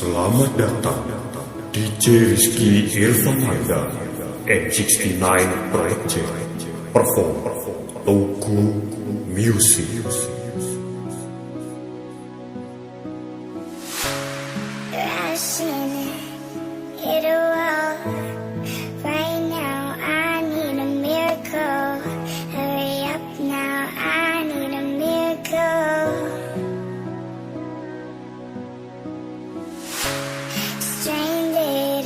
Selamat datang DJ Rizky Irfananda M69 Project Perform Tugu Music. Rushing it all right now. I need a miracle. Hurry up now. I need a miracle. Stranded,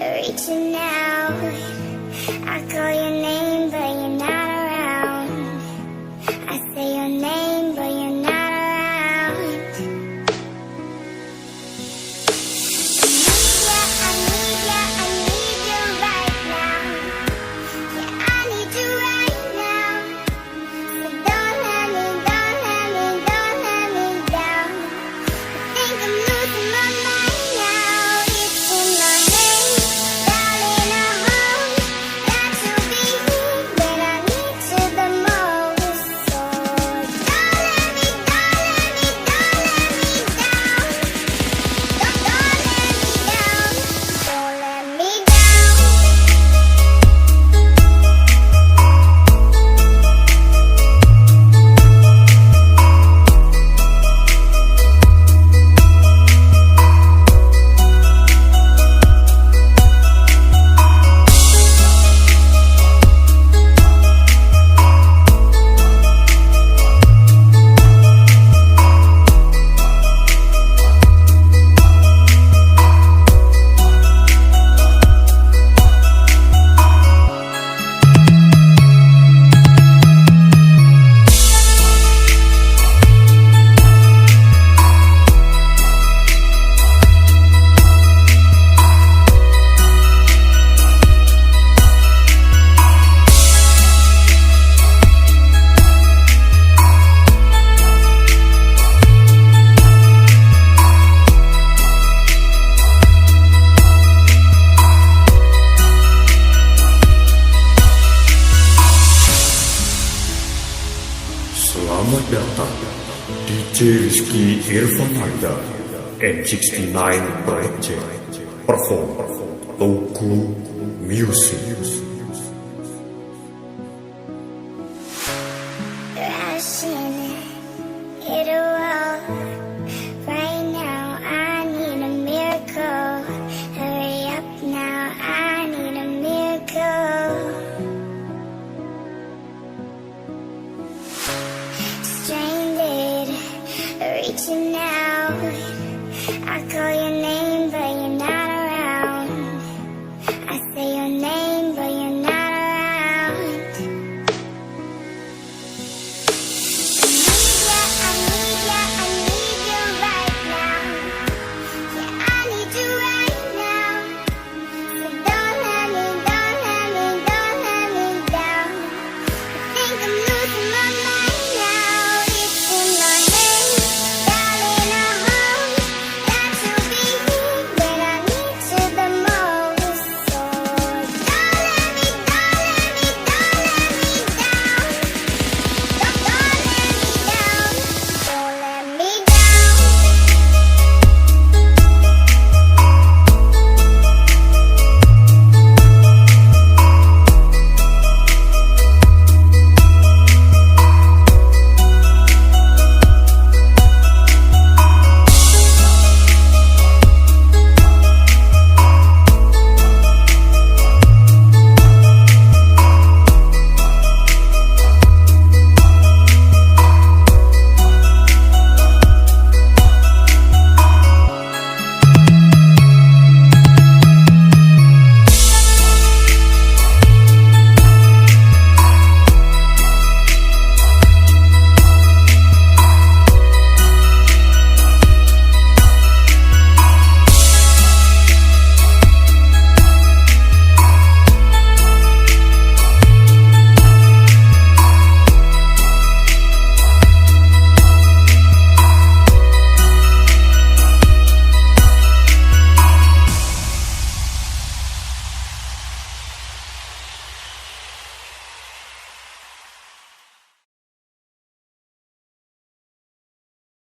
reaching out. I call your name, but you're not around. I say your name, but you're not around. I need you right now. Yeah, I need you right now. So don't let me down. I think I'm losing my mind now. It's in my head, darling. I hope that you'll be here when I need you the most. So don't let me down. Don't let me down. Selamat datang DJ Rizky Irfananda M69 Project Perform Tugu Music. Rushing it all right now. I need a miracle. Hurry up now. I need a miracle. Stranded, reaching out. I call your name, but